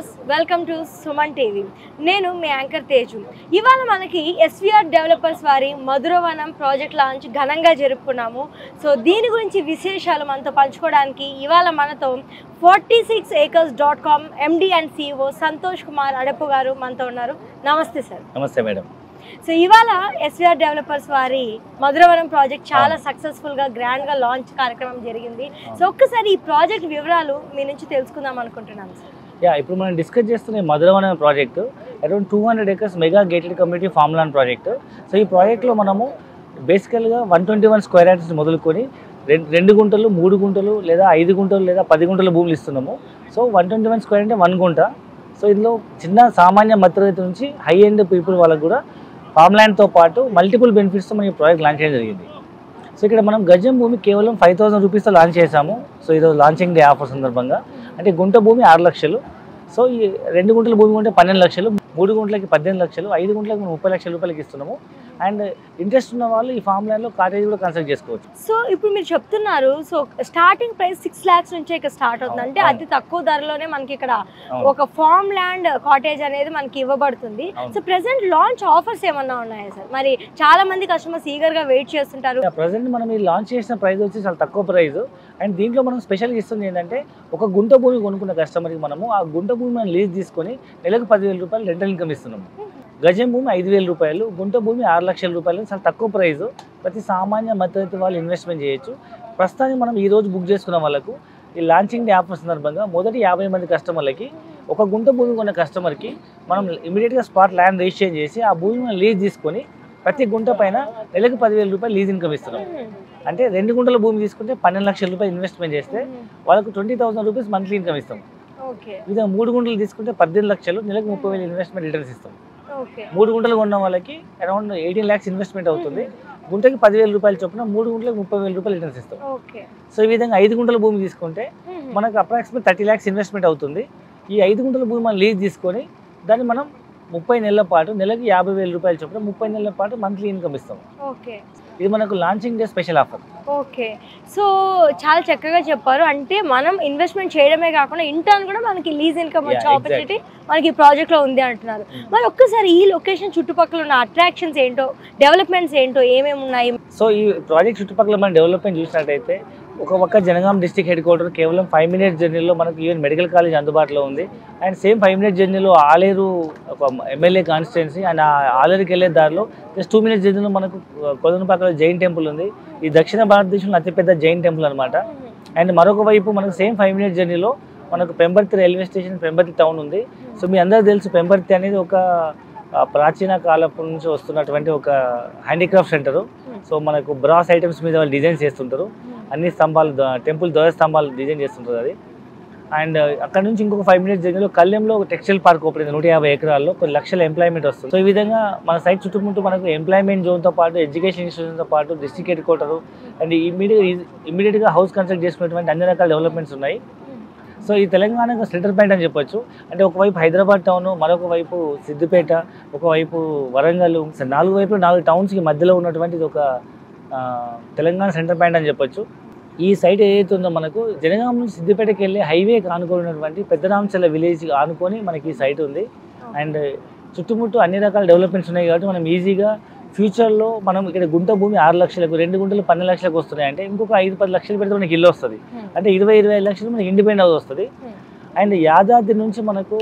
Viewers welcome to Suman TV. నేను మీ anchor Teju. ఇవాళ మనకి ఎస్విఆర్ డెవలపర్స్ వారి మధురవనం ప్రాజెక్ట్ లాంచ్ ఘనంగా జరుపుకున్నాము. సో దీని గురించి విశేషాలు మనతో పంచుకోవడానికి ఇవాళ మనతో 46acres.com MD and CEO Santosh Kumar Adapu గారు మనతో ఉన్నారు. నమస్తే సార్. నమస్తే మేడం. సో ఇవాళ ఎస్విఆర్ డెవలపర్స్ వారి మధురవనం ప్రాజెక్ట్ చాలా సక్సెస్ఫుల్గా గ్రాండ్గా లాంచ్ కార్యక్రమం జరిగింది. సో ఒక్కసారి ఈ ప్రాజెక్ట్ వివరాలు మీ నుంచి తెలుసుకుందాం అనుకుంటున్నాను సార్. ఇప్పుడు మనం డిస్కస్ చేస్తున్న Madhuravanam project around 200 acres mega gated community farm land project. So ఈ ప్రాజెక్ట్లో మనము బేసికల్గా 121 స్క్వేర్ యార్డ్స్ మొదలుకొని 2 గుంటలు 3 గుంటలు లేదా 5 గుంటలు లేదా 10 గుంటల భూములు ఇస్తున్నాము. సో 121 స్క్వేర్ అంటే 1 గుంట. సో ఇందులో చిన్న సామాన్య మధ్యతరగతి నుంచి హై ఎండ్ పీపుల్ వాళ్ళకు కూడా ఫార్మ్ ల్యాండ్తో పాటు మల్టిపుల్ బెనిఫిట్స్తో మనం ఈ ప్రాజెక్ట్ లాంచ్ చేయడం జరిగింది. సో ఇక్కడ మనం గజం భూమి కేవలం 5,000 రూపీస్తో లాంచ్ చేసాము. సో ఈరోజు లాంచింగ్ డే ఆఫర్ సందర్భంగా అంటే గుంట భూమి 6 లక్షలు. సో ఈ 2 గుంటల భూమి కొంటే 12 లక్షలు, 3 గుంటలకి 18 లక్షలు, 5 గుంటలకు 30 లక్షల రూపాయలకి ఇస్తున్నాము. అండ్ ఇంట్రెస్ట్ ఉన్న వాళ్ళు ఈ ఫార్మ్ ల్యాండ్లో కాటేజ్ కూడా కన్స్ట్రక్ట్ చేసుకోవచ్చు. సో ఇప్పుడు మీరు చెప్తున్నారు, సో స్టార్టింగ్ ప్రైస్ 6 lakhs నుంచే ఇక్కడ స్టార్ట్ అవుతుంది. అంటే అతి తక్కువ ధరలోనే మనకి ఇక్కడ ఒక ఫార్మ్ ల్యాండ్ కాటేజ్ అనేది మనకి ఇవ్వబడుతుంది. సో ప్రెసెంట్ లాంచ్ ఆఫర్స్ ఏమన్నా ఉన్నాయా సార్? మరి చాలా మంది కస్టమర్స్ ఈగర్ గా వెయిట్ చేస్తుంటారు. ప్రెసెంట్ మనం ఈ లాంచ్ చేసిన ప్రైస్ వచ్చి చాలా తక్కువ ప్రైస్. అండ్ దీంట్లో మనం స్పెషల్గా ఇస్తుంది ఏంటంటే ఒక గుంట భూమి కొనుక్కున్న కస్టమర్కి మనము ఆ గుంట భూమి మనం లీజ్ తీసుకొని నెలకు 10,000 రూపాయలు రెంటల్ ఇన్కమ్ ఇస్తున్నాము. గజం భూమి 5,000 రూపాయలు, గుంట భూమి 6 లక్షల రూపాయలు. చాలా తక్కువ ప్రైస్. ప్రతి సామాన్య మధ్యతరగతి వాళ్ళు ఇన్వెస్ట్మెంట్ చేయొచ్చు. ప్రస్తుతానికి మనం ఈ రోజు బుక్ చేసుకున్న వాళ్ళకు ఈ లాంచింగ్ డే ఆఫర్ సందర్భంగా మొదటి 50 మంది కస్టమర్లకి ఒక గుంట భూమి కొన్న కస్టమర్కి మనం ఇమీడియట్గా స్పాట్ ల్యాండ్ రిజిస్ట్రేషన్ చేసి ఆ భూమి మనం లీజ్ తీసుకొని ప్రతి గుంట పైన నెలకు 10,000 రూపాయలు లీజ్ ఇన్కమ్ ఇస్తున్నాం. అంటే 2 గుంటల భూమి తీసుకుంటే 12 లక్షల రూపాయలు ఇన్వెస్ట్మెంట్ చేస్తే వాళ్ళకు 20,000 రూపీస్ మంత్లీ ఇన్కమ్ ఇస్తాం. ఇది 3 గుంటలు తీసుకుంటే 18 లక్షలు, నెలకు 30,000 ఇన్వెస్ట్మెంట్ రిటర్న్స్ ఇస్తాం. 3 గుంటలు కొన్న వాళ్ళకి అరౌండ్ 18 lakhs ఇన్వెస్ట్మెంట్ అవుతుంది. గుంటకి 10,000 రూపాయలు చొప్పున 3 గుంటలకు 30,000 రూపాయలు రిటర్న్స్ ఇస్తాం. సో ఈ విధంగా 5 గుంటల భూమి తీసుకుంటే మనకు అప్రాక్సిమేట్ 30 lakhs ఇన్వెస్ట్మెంట్ అవుతుంది. ఈ 5 గుంటల భూమి మనం లీజ్ తీసుకొని దాన్ని మనం 30 నెలల పాటు నెలకి 50,000 రూపాయలు చొప్పున 30 నెలల పాటు మంత్లీ ఇన్కమ్ ఇస్తాం. ఇది మనకు launching day special offer. Okay, so చాలా చక్కగా చెప్పారు. అంటే మనం ఇన్వెస్ట్మెంట్ చేయడమే కాకుండా ఇంటర్న్ కూడా మనకి లీజ్ ఇన్కమ్ వచ్చే ఆపర్చునిటీ మనకి ఈ ప్రాజెక్ట్ లో ఉంది అంటున్నారు. మరి ఒక్కసారి ఈ లొకేషన్ చుట్టుపక్కల ఉన్న అట్రాక్షన్స్ ఏంటో, డెవలప్మెంట్స్ ఏంటో, ఏమేమి ఉన్నాయి? సో ఈ ప్రాజెక్ట్ చుట్టుపక్కల మనం డెవలప్మెంట్ చూసినట్టయితే ఒక పక్క జనగాం డిస్ట్రిక్ట్ హెడ్ క్వార్టర్ కేవలం 5 minutes జర్నీలో మనకు ఈవెన్ మెడికల్ కాలేజ్ అందుబాటులో ఉంది. అండ్ సేమ్ 5 minutes జర్నీలో ఆలేరు ఒక ఎమ్మెల్యే కాన్స్టిట్యున్సీ అండ్ ఆలేరుకి వెళ్ళే దారిలో జస్ట్ 2 minutes జర్నీలో మనకు కొదనపాకలో జైన్ టెంపుల్ ఉంది. ఈ దక్షిణ భారతదేశంలో అతిపెద్ద జైన్ టెంపుల్ అనమాట. అండ్ మరొక వైపు మనకు సేమ్ 5 minutes జర్నీలో మనకు Pembarthi railway station, Pembarthi town ఉంది. సో మీ అందరూ తెలుసు పెంబర్తి అనేది ఒక ప్రాచీన కాలపు నుంచి వస్తున్నటువంటి ఒక హ్యాండీక్రాఫ్ట్ సెంటరు. సో మనకు బ్రాస్ ఐటమ్స్ మీద వాళ్ళు డిజైన్ చేస్తుంటారు. అన్ని స్తంభాలు టెంపుల్ ధ్వజ స్తంభాలు డిజైన్ చేస్తుంటారు అది. అండ్ అక్కడ నుంచి ఇంకొక 5 minutes జర్నీలో కళ్యాణంలో ఒక టెక్స్టైల్ పార్క్ ఓపెన్ అయింది. 150 ఎకరాల్లో కొన్ని లక్షల ఎంప్లాయ్మెంట్ వస్తుంది. సో ఈ విధంగా మన సైట్ చుట్టుముట్టు మనకు ఎంప్లాయ్మెంట్ జోన్తో పాటు ఎడ్యుకేషన్ ఇన్స్టిట్యూషన్తో పాటు డిస్ట్రిక్ట్ హెడ్ క్వార్టర్ అండ్ ఇమీడియట్గా హౌస్ కన్స్ట్రక్ట్ చేసుకునేటువంటి అన్ని రకాల డెవలప్మెంట్స్ ఉన్నాయి. సో ఈ తెలంగాణకు సెంటర్ పాయింట్ అని చెప్పొచ్చు. అంటే ఒకవైపు హైదరాబాద్ టౌన్, మరొక వైపు సిద్దిపేట, ఒకవైపు వరంగల్, 4 వైపులు 4 టౌన్స్కి మధ్యలో ఉన్నటువంటి ఇది ఒక తెలంగాణ సెంటర్ పాయింట్ అని చెప్పొచ్చు. ఈ సైట్ ఏదైతే ఉందో మనకు జనగాం నుంచి సిద్దిపేటకి వెళ్ళే హైవేకి ఆనుకున్నటువంటి పెద్దరాంచల విలేజ్ ఆనుకొని మనకి ఈ సైట్ ఉంది. అండ్ చుట్టుముట్టు అన్ని రకాల డెవలప్మెంట్స్ ఉన్నాయి కాబట్టి మనం ఈజీగా ఫ్యూచర్లో మనం ఇక్కడ గుంట భూమి 6 లక్షలకు, 2 గుంటలు 12 లక్షలకు వస్తున్నాయి. అంటే ఇంకొక 5-10 లక్షలు పెడితే మనకి ఇల్లు వస్తుంది. అంటే 20-25 లక్షలు మనకి ఇండిపెండెంట్ హౌస్ వస్తుంది. అండ్ యాదాద్రి నుంచి మనకు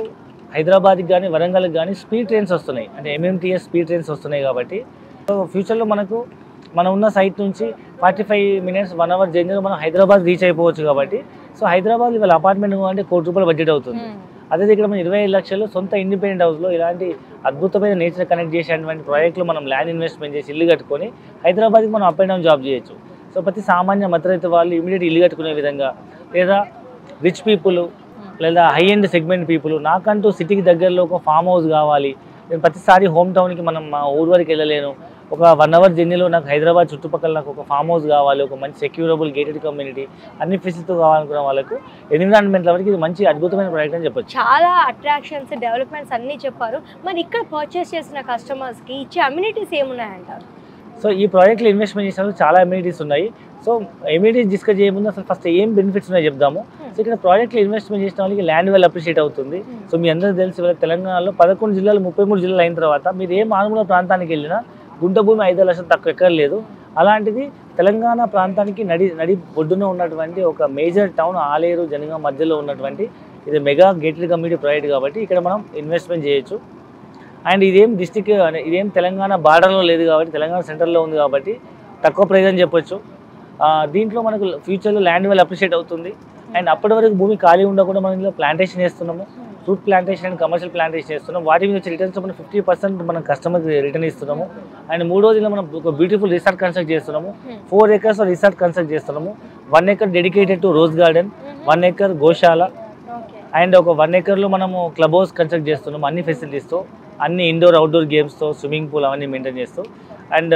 హైదరాబాద్కి కానీ వరంగల్కి కానీ స్పీడ్ ట్రైన్స్ వస్తున్నాయి. అంటే MMTS స్పీడ్ ట్రైన్స్ వస్తున్నాయి కాబట్టి సో ఫ్యూచర్లో మనకు మనం ఉన్న సైట్ నుంచి 45 minutes 1 hour జర్నీలో మనం హైదరాబాద్ రీచ్ అయిపోవచ్చు. కాబట్టి సో హైదరాబాద్ ఇవాళ అపార్ట్మెంట్ అంటే ₹1 కోటి బడ్జెట్ అవుతుంది. అదే ఇక్కడ మనం 25 లక్షలు సొంత ఇండిపెండెంట్ హౌస్లో ఇలాంటి అద్భుతమైన నేచర్ కనెక్ట్ చేసేటువంటి ప్రాజెక్టులో మనం ల్యాండ్ ఇన్వెస్ట్మెంట్ చేసి ఇల్లు కట్టుకొని హైదరాబాద్కి మనం అప్ అండ్ డౌన్ జాబ్ చేయొచ్చు. సో ప్రతి సామాన్య మధ్యతరగతి వాళ్ళు ఇమీడియట్ ఇల్లు కట్టుకునే విధంగా, లేదా రిచ్ పీపుల్ లేదా హై ఎండ్ సెగ్మెంట్ పీపుల్ నాకంటూ సిటీకి దగ్గరలో ఒక ఫామ్ హౌస్ కావాలి, నేను ప్రతిసారి హోమ్ టౌన్కి మనం మా ఊరు వరకు వెళ్ళలేను, ఒక 1 hour జర్నీలో నాకు హైదరాబాద్ చుట్టుపక్కల నాకు ఒక ఫామ్ హౌస్ కావాలి, ఒక మంచి సెక్యూరబుల్ గేటెడ్ కమ్యూనిటీ అన్ని ఫెసిలిటీతో కావాలనుకున్న వాళ్ళకు ఎన్విరాన్మెంట్ వరకు ఇది మంచి అద్భుతమైన ప్రాజెక్ట్ అని చెప్పొచ్చు. చాలా అట్రాక్షన్స్, డెవలప్మెంట్స్ అన్నీ చెప్పారు. మరి ఇక్కడ పర్చేస్ చేసిన కస్టమర్స్కి ఇచ్చే అమ్యూనిటీస్ ఏమున్నాయంటారు? సో ఈ ప్రాజెక్ట్లో ఇన్వెస్ట్మెంట్ చేసినప్పుడు చాలా ఎమ్యూనిటీస్ ఉన్నాయి. సో ఎమ్యూనిటీస్ డిస్కస్ చేయముందు అసలు ఫస్ట్ ఏం బెనిఫిట్స్ ఉన్నాయో చెప్దాము. సో ఇక్కడ ప్రాజెక్ట్లో ఇన్వెస్ట్మెంట్ చేసిన వాళ్ళకి ల్యాండ్ వాల్యూ అప్రిషియేట్ అవుతుంది. సో మీ అందరూ తెలిసి ఇవాళ తెలంగాణలో 11 జిల్లాలు 33 జిల్లాలు అయిన తర్వాత మీరు ఏ మారుమూల ప్రాంతానికి వెళ్ళినా గుంట భూమి 5 లక్షలు తక్కువ ఎక్కర్లేదు. అలాంటిది తెలంగాణ ప్రాంతానికి నడి ఒడ్డున ఉన్నటువంటి ఒక మేజర్ టౌన్ ఆలేరు జనగాం మధ్యలో ఉన్నటువంటి ఇది మెగా గేటెడ్ కమ్యూనిటీ ప్రాజెక్ట్ కాబట్టి ఇక్కడ మనం ఇన్వెస్ట్మెంట్ చేయొచ్చు. అండ్ ఇదేం డిస్టిక్ ఇదేం తెలంగాణ బార్డర్లో లేదు కాబట్టి తెలంగాణ సెంటర్లో ఉంది కాబట్టి తక్కువ ప్రైస్ అని చెప్పొచ్చు. దీంట్లో మనకు ఫ్యూచర్లో ల్యాండ్ వాల్యూ అప్రిషియేట్ అవుతుంది. అండ్ అప్పటి వరకు భూమి ఖాళీ ఉండకుండా మనం ఇందులో ప్లాంటేషన్ చేస్తున్నాము. Fruit plantation and commercial plantation చేస్తున్నాం. వాటి మీద వచ్చే రిటర్న్స్ మనం 50% మనం కస్టమర్కి రిటర్న్ ఇస్తున్నాము. అండ్ 3వ మనం ఒక బ్యూటిఫుల్ రిసార్ట్ కన్స్ట్రక్ట్ చేస్తున్నాము. 4 acres రిసార్ట్ కన్స్ట్రక్ట్ చేస్తున్నాము. 1 acre dedicated to rose garden, 1 acre Goshala and ఒక 1 acreలో మనము క్లబ్ హౌస్ కన్స్ట్రక్ట్ చేస్తున్నాము. అన్ని ఫెసిలిటీస్తో, అన్ని ఇండోర్ అవుట్డోర్ గేమ్స్తో, స్విమ్మింగ్ పూల్ అవన్నీ మెయింటైన్ చేస్తూ అండ్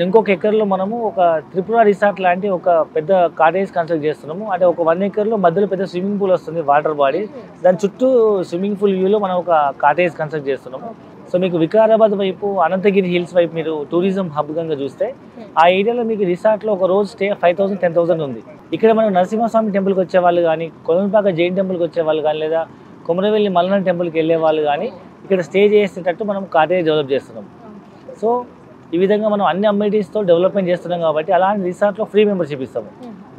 ఇంకొక ఎకర్లో మనము ఒక త్రిపుర రిసార్ట్ లాంటి ఒక పెద్ద కాటేజ్ కన్స్ట్రక్ట్ చేస్తున్నాము. అంటే ఒక 1 acreలో మధ్యలో పెద్ద స్విమ్మింగ్ పూల్ వస్తుంది, వాటర్ బాడీ, దాని చుట్టూ స్విమ్మింగ్ పూల్ వ్యూలో మనం ఒక కాటేజ్ కన్స్ట్రక్ట్ చేస్తున్నాము. సో మీకు వికారాబాద్ వైపు, అనంతగిరి హిల్స్ వైపు మీరు టూరిజం హబ్గా చూస్తే ఆ ఏరియాలో మీకు రిసార్ట్లో ఒక రోజు స్టే 5,000 10,000 ఉంది. ఇక్కడ మనం నరసింహస్వామి టెంపుల్కి వచ్చే వాళ్ళు కానీ, కొలంపాక జైన్ టెంపుల్కి వచ్చే వాళ్ళు కానీ, లేదా కొమరవెల్లి మల్లన్న టెంపుల్కి వెళ్ళే వాళ్ళు కానీ ఇక్కడ స్టే చేసేటట్టు మనం కాటేజ్ డెవలప్ చేస్తున్నాం. సో ఈ విధంగా మనం అన్ని అమ్యూనిటీస్తో డెవలప్మెంట్ చేస్తున్నాం కాబట్టి అలాంటి రిసార్ట్లో ఫ్రీ మెంబర్షిప్ ఇస్తాము.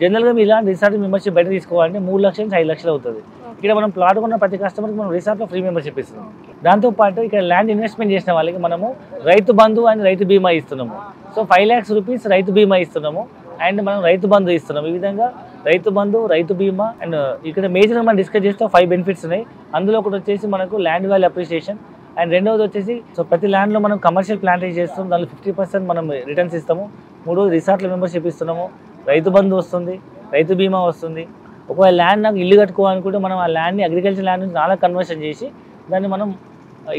జనరల్గా మీరు ఇలాంటి రిసార్ట్ మెంబర్షిప్ బయట తీసుకోవాలంటే 3 లక్షల నుంచి 5 లక్షలు అవుతుంది. ఇక్కడ మనం ప్లాట్ కొన్న ప్రతి కస్టమర్కి మనం రిసార్ట్లో ఫ్రీ మెంబర్షిప్ ఇస్తున్నాం. దాంతోపాటు ఇక్కడ ల్యాండ్ ఇన్వెస్ట్మెంట్ చేసిన వాళ్ళకి మనము రైతు బంధు అండ్ రైతు బీమా ఇస్తున్నాము. సో 5 lakhs రూపీస్ రైతు బీమా ఇస్తున్నాము అండ్ మనం రైతు బంధు ఇస్తున్నాం. ఈ విధంగా రైతు బంధు, రైతు బీమా అండ్ ఇక్కడ మేజర్గా మనం డిస్కస్ చేస్తే 5 బెనిఫిట్స్ ఉన్నాయి. అందులో ఒకటి వచ్చేసి మనకు ల్యాండ్ వాల్యూ అప్రిషియేషన్ అండ్ రెండవది వచ్చేసి సో ప్రతి ల్యాండ్లో మనం కమర్షియల్ ప్లాంటేషన్ చేస్తాం, దానిలో 50% మనం రిటర్న్స్ ఇస్తాము. 3వది రిసార్ట్ల మెంబర్షిప్ ఇస్తున్నాము, రైతు బంధు వస్తుంది, రైతు బీమా వస్తుంది. ఒకవేళ ల్యాండ్ నాకు ఇల్లు కట్టుకోవాలనుకుంటే మనం ఆ ల్యాండ్ని అగ్రికల్చర్ ల్యాండ్ నుంచి చాలా కన్వర్షన్ చేసి దాన్ని మనం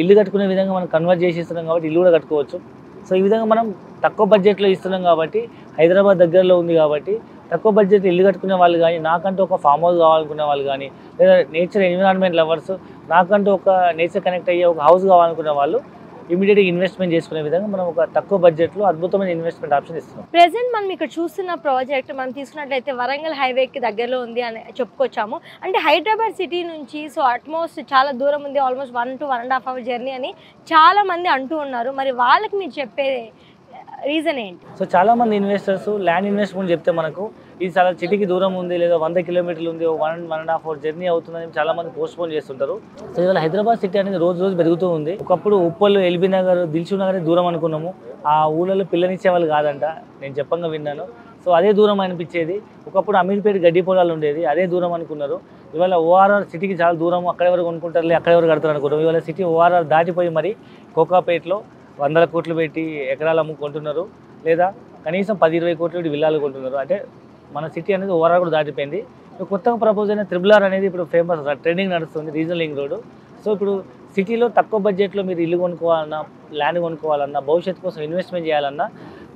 ఇల్లు కట్టుకునే విధంగా మనం కన్వర్ట్ చేసి ఇస్తున్నాం కాబట్టి ఇల్లు కూడా కట్టుకోవచ్చు. సో ఈ విధంగా మనం తక్కువ బడ్జెట్లో ఇస్తున్నాం కాబట్టి, హైదరాబాద్ దగ్గరలో ఉంది కాబట్టి తక్కువ బడ్జెట్ ఇల్లు కట్టుకునే వాళ్ళు కానీ, నాకంటూ ఒక ఫామ్ హౌస్ కావాలనుకునే వాళ్ళు కానీ, లేదా నేచర్ ఎన్విరాన్మెంట్ లవర్స్ నాకంటూ ఒక నేచర్ కనెక్ట్ అయ్యే ఒక హౌస్ కావాలనుకునే వాళ్ళు ఇమీడియట్గా ఇన్వెస్ట్మెంట్ చేసుకునే విధంగా మనం ఒక తక్కువ బడ్జెట్లో అద్భుతమైన ఇన్వెస్ట్మెంట్ ఆప్షన్ ఇస్తున్నాం. ప్రెసెంట్ మనం ఇక్కడ చూస్తున్న ప్రాజెక్ట్ మనం తీసుకున్నట్లయితే వరంగల్ హైవేకి దగ్గరలో ఉంది అని చెప్పుకొచ్చాము. అంటే హైదరాబాద్ సిటీ నుంచి సో అట్మోస్ట్ చాలా దూరం ఉంది, ఆల్మోస్ట్ 1 to 1.5 hour జర్నీ అని చాలా మంది అంటూ ఉన్నారు. మరి వాళ్ళకి మీరు చెప్పే రీజన్ ఏంటి? సో చాలా మంది ఇన్వెస్టర్స్ ల్యాండ్ ఇన్వెస్ట్మెంట్ చెప్తే మనకు ఇది చాలా సిటీకి దూరం ఉంది, లేదా 100 kilometers ఉంది, 1.5 hour జర్నీ అవుతుందని చాలా మంది పోస్ట్పోన్ చేస్తుంటారు. సో ఇవాళ హైదరాబాద్ సిటీ అనేది రోజు పెరుగుతూ ఉంది. ఒకప్పుడు ఉప్పల్, ఎల్బీ నగర్, దిల్సుఖ్ నగర్ దూరం అనుకున్నాము. ఆ ఊళ్ళలో పిల్లనిచ్చే వాళ్ళు కాదంట, నేను చెప్పంగా విన్నాను. సో అదే దూరం అనిపించేది. ఒకప్పుడు అమీర్పేట గడ్డి పొలాలు ఉండేది, అదే దూరం అనుకున్నారు. ఇవాళ ఓఆర్ఆర్ సిటీకి చాలా దూరం, అక్కడ ఎవరు కొనుక్కుంటారులే, అక్కడ ఎవరు కడతారు అనుకున్నారు. ఇవాళ సిటీ ఓఆర్ఆర్ దాటిపోయి మరి కోకాపేటలో 100 కోట్లు పెట్టి ఎకరాలు అమ్ముకుంటున్నారు, లేదా కనీసం 10-20 కోట్లు పెట్టి విల్లాలు కొంటున్నారు. అంటే మన సిటీ అనేది ఓవరాల్ కూడా దాటిపోయింది. కొత్తగా ప్రపోజ్ అయిన RRR అనేది ఇప్పుడు ఫేమస్, ట్రెండింగ్ నడుస్తుంది, రీజనల్ లింక్ రోడ్. సో ఇప్పుడు సిటీలో తక్కువ బడ్జెట్లో మీరు ఇల్లు కొనుక్కోవాలన్నా, ల్యాండ్ కొనుక్కోవాలన్నా, భవిష్యత్తు కోసం ఇన్వెస్ట్మెంట్ చేయాలన్నా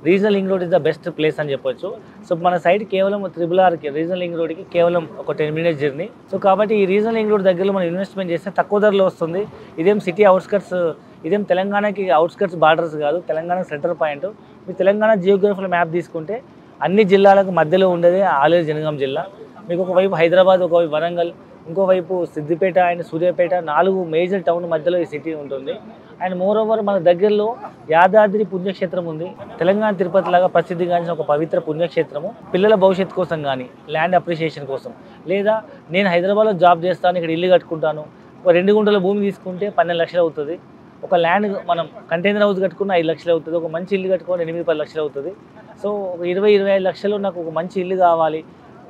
regional link road is the best place అని చెప్పొచ్చు. సో మన సైడ్ కేవలం RRRకి, రీజనల్ లింక్ రోడ్కి కేవలం ఒక 10 minutes జర్నీ. సో కాబట్టి ఈ రీజనల్ లింక్ రోడ్ దగ్గరలో మనం ఇన్వెస్ట్మెంట్ చేస్తే తక్కువ ధరలో వస్తుంది. ఇదేం సిటీ అవుట్స్కట్స్, ఇదేం తెలంగాణకి అవుట్స్కట్స్ బార్డర్స్ కాదు, తెలంగాణ సెంటర్ పాయింట్. మీరు తెలంగాణ జియోగ్రఫీలో మ్యాప్ తీసుకుంటే అన్ని జిల్లాలకు మధ్యలో ఉండేది ఆలేరు జనగాం జిల్లా. మీకు ఒకవైపు హైదరాబాద్, ఒకవైపు వరంగల్, ఇంకోవైపు Siddipet and Suryapet, 4 major town మధ్యలో ఈ సిటీ ఉంటుంది. అండ్ మోర్ ఓవర్ మన దగ్గరలో యాదాద్రి పుణ్యక్షేత్రం ఉంది. తెలంగాణ తిరుపతి లాగా ప్రసిద్ధిగాంచిన ఒక పవిత్ర పుణ్యక్షేత్రము. పిల్లల భవిష్యత్తు కోసం కానీ, ల్యాండ్ అప్రిషియేషన్ కోసం, లేదా నేను హైదరాబాద్లో జాబ్ చేస్తాను, ఇక్కడ ఇల్లు కట్టుకుంటాను, ఒక 2 గుంటల భూమి తీసుకుంటే 12 లక్షలు అవుతుంది. ఒక ల్యాండ్ మనం కంటైనర్ హౌస్ కట్టుకున్న 5 లక్షలు అవుతుంది. ఒక మంచి ఇల్లు కట్టుకుని 8-10 లక్షలు అవుతుంది. సో ఒక 20-25 లక్షలు నాకు ఒక మంచి ఇల్లు కావాలి,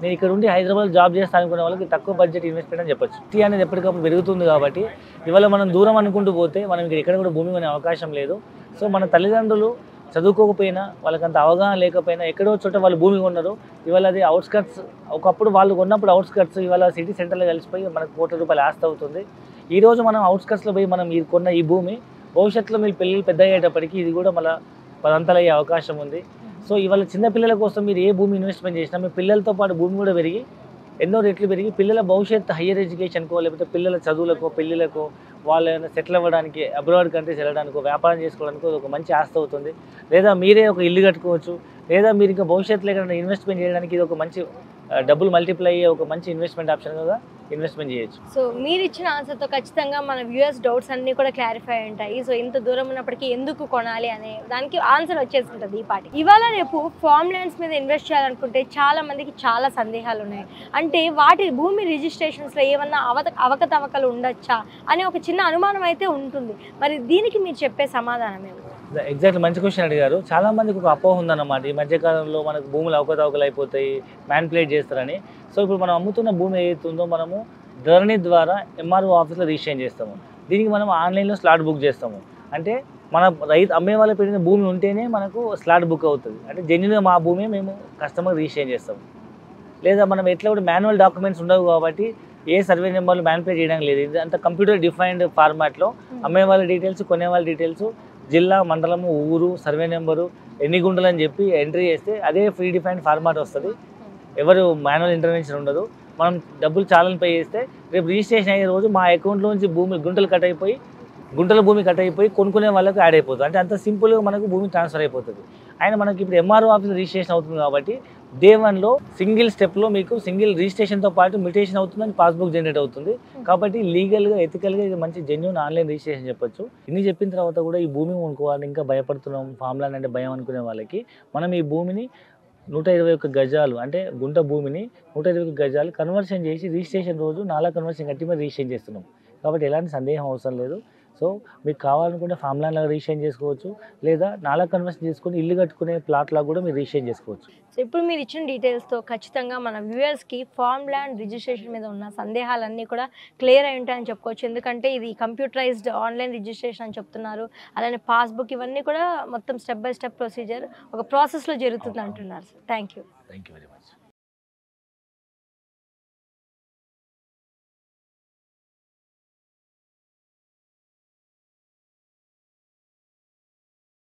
నేను ఇక్కడ ఉండి హైదరాబాద్ జాబ్ చేస్తాను అనుకునే వాళ్ళకి తక్కువ బడ్జెట్ ఇన్వెస్ట్మెంట్ అని చెప్పొచ్చు. సిటీ అనేది ఎప్పటికప్పుడు పెరుగుతుంది కాబట్టి ఇవాళ మనం దూరం అనుకుంటూ పోతే మనం ఇక్కడ కూడా భూమి కొనే అవకాశం లేదు. సో మన తల్లిదండ్రులు చదువుకోకపోయినా, వాళ్ళకంత అవగాహన లేకపోయినా ఎక్కడో చోట వాళ్ళు భూమి కొన్నారు. ఇవాళ అది అవుట్స్కట్స్, ఒకప్పుడు వాళ్ళు కొన్నప్పుడు అవుట్స్కట్స్, ఇవాళ సిటీ సెంటర్లో కలిసిపోయి మనకు కోట్ల రూపాయలు ఆస్తి అవుతుంది. ఈరోజు మనం అవుట్స్కట్స్లో పోయి మనం కొన్న ఈ భూమి భవిష్యత్తులో మీరు పిల్లలు పెద్ద అయ్యేటప్పటికి ఇది కూడా మళ్ళీ 10 అంతలు అయ్యే అవకాశం ఉంది. సో ఇవాళ చిన్నపిల్లల కోసం మీరు ఏ భూమి ఇన్వెస్ట్మెంట్ చేసినా మీ పిల్లలతో పాటు భూమి కూడా పెరిగి ఎన్నో రెట్లు పెరిగి పిల్లల భవిష్యత్తు హయ్యర్ ఎడ్యుకేషన్కో లేకపోతే పిల్లల చదువులకో పెళ్ళిళ్ళకో వాళ్ళని సెటిల్ అవ్వడానికి అబ్రాడ్ కంట్రీస్ వెళ్ళడానికో వ్యాపారం చేసుకోవడానికో ఒక మంచి ఆస్తి అవుతుంది. లేదా మీరే ఒక ఇల్లు కట్టుకోవచ్చు, లేదా మీరు ఇంకా భవిష్యత్తులో ఎక్కడైనా ఇన్వెస్ట్మెంట్ చేయడానికి ఇది ఒక మంచి డబ్బులు మల్టిప్లై అయ్యే ఒక మంచి ఇన్వెస్ట్మెంట్ ఆప్షన్గా ఇన్వెస్ట్మెంట్ చేయొచ్చు. సో మీరు ఇచ్చిన ఆన్సర్తో ఖచ్చితంగా మన వ్యూయర్స్ డౌట్స్ అన్నీ కూడా క్లారిఫై ఉంటాయి. సో ఇంత దూరం ఉన్నప్పటికీ ఎందుకు కొనాలి అనే దానికి ఆన్సర్ వచ్చేసి ఉంటుంది ఈ పాటి. ఇవాళ రేపు ఫార్మ్ ల్యాండ్స్ మీద ఇన్వెస్ట్ చేయాలనుకుంటే చాలా మందికి చాలా సందేహాలు ఉన్నాయి. అంటే వాటి భూమి రిజిస్ట్రేషన్స్లో ఏమన్నా అవకతవకలు ఉండొచ్చా అనే ఒక చిన్న అనుమానం అయితే ఉంటుంది. మరి దీనికి మీరు చెప్పే సమాధానం ఏమి? ఎగ్జాక్ట్లీ మంచి క్వశ్చన్ అడిగారు. చాలా మందికి ఒక అపోహ ఉందన్నమాట, ఈ మధ్యకాలంలో మనకు భూములు అవకతవకలు అయిపోతాయి, మ్యాన్పులేట్ చేస్తారని. సో ఇప్పుడు మనం అమ్ముతున్న భూమి ఏదైతుందో మనము ధరణి ద్వారా ఎంఆర్ఓ ఆఫీస్లో రిజిస్ట్రేషన్ చేస్తాము. దీనికి మనం ఆన్లైన్లో స్లాట్ బుక్ చేస్తాము. అంటే మన అమ్మే వాళ్ళ పెట్టిన భూమి ఉంటేనే మనకు స్లాట్ బుక్ అవుతుంది. అంటే జెన్యున్గా మా భూమి మేము కస్టమర్ రిజిస్ట్రేషన్ చేస్తాము. లేదా మనం ఎట్లా కూడా మాన్యువల్ డాక్యుమెంట్స్ ఉండవు కాబట్టి ఏ సర్వే నెంబర్లు మ్యాన్పులేట్ చేయడానికి లేదు. ఇది అంతా కంప్యూటర్ డిఫైన్డ్ ఫార్మాట్లో అమ్మే వాళ్ళ డీటెయిల్స్, కొనే వాళ్ళ డీటెయిల్స్, జిల్లా, మండలము, ఊరు, సర్వే నెంబరు, ఎన్ని గుంటలు అని చెప్పి ఎంట్రీ చేస్తే అదే ఫ్రీ డిఫైన్డ్ ఫార్మాట్ వస్తుంది. ఎవరు మాన్యువల్ ఇంటర్వెన్షన్ ఉండదు. మనం డబ్బులు చాలని పే చేస్తే రేపు రిజిస్ట్రేషన్ అయ్యే రోజు మా అకౌంట్లోంచి గుంటల భూమి కట్ అయిపోయి కొనుక్కునే వాళ్ళకు యాడ్ అయిపోతుంది. అంటే అంత సింపుల్గా మనకు భూమి ట్రాన్స్ఫర్ అయిపోతుంది. ఆయన మనకి ఇప్పుడు ఎంఆర్ఓ ఆఫీస్ రిజిస్ట్రేషన్ అవుతుంది కాబట్టి డే 1లో సింగిల్ స్టెప్లో మీకు సింగిల్ రిజిస్ట్రేషన్తో పాటు మ్యూటేషన్ అవుతుందని పాస్బుక్ జనరేట్ అవుతుంది. కాబట్టి లీగల్గా ఎథికల్గా ఇది మంచి జెన్యూన్ ఆన్లైన్ రిజిస్ట్రేషన్ చెప్పొచ్చు. ఇన్ని చెప్పిన తర్వాత కూడా ఈ భూమి కొనుక్కోవాలని ఇంకా భయపడుతున్నాం, ఫామ్ ల్యాండ్ అంటే భయం అనుకునే వాళ్ళకి మనం ఈ భూమిని 121 గజాలు అంటే గుంట భూమిని 121 గజాలు కన్వర్షన్ చేసి రిజిస్ట్రేషన్ రోజు నాలా కన్వర్షన్ కట్టి మరి రిజిస్ట్రేషన్ చేస్తున్నాం. కాబట్టి ఎలాంటి సందేహం అవసరం లేదు. సో మీకు కావాలనుకుంటే ఫామ్ ల్యాండ్ లాగా రిజిస్ట్రేషన్ చేసుకోవచ్చు, లేదా నాలా కన్వర్షన్ చేసుకుని ఇల్లు కట్టుకునే ప్లాట్ లాగా కూడా మీరు రిజిస్ట్రేషన్ చేసుకోవచ్చు. సో ఇప్పుడు మీరు ఇచ్చిన డీటెయిల్స్తో ఖచ్చితంగా మన వ్యూయర్స్కి ఫార్మ్ ల్యాండ్ రిజిస్ట్రేషన్ మీద ఉన్న సందేహాలన్నీ కూడా క్లియర్ అయి ఉంటాయని చెప్పుకోవచ్చు. ఎందుకంటే ఇది కంప్యూటరైజ్డ్ ఆన్లైన్ రిజిస్ట్రేషన్ అని చెప్తున్నారు. అలానే పాస్బుక్ ఇవన్నీ కూడా మొత్తం స్టెప్ బై స్టెప్ ప్రొసీజర్ ఒక ప్రాసెస్లో జరుగుతుంది అంటున్నారు. Sir thank you very much.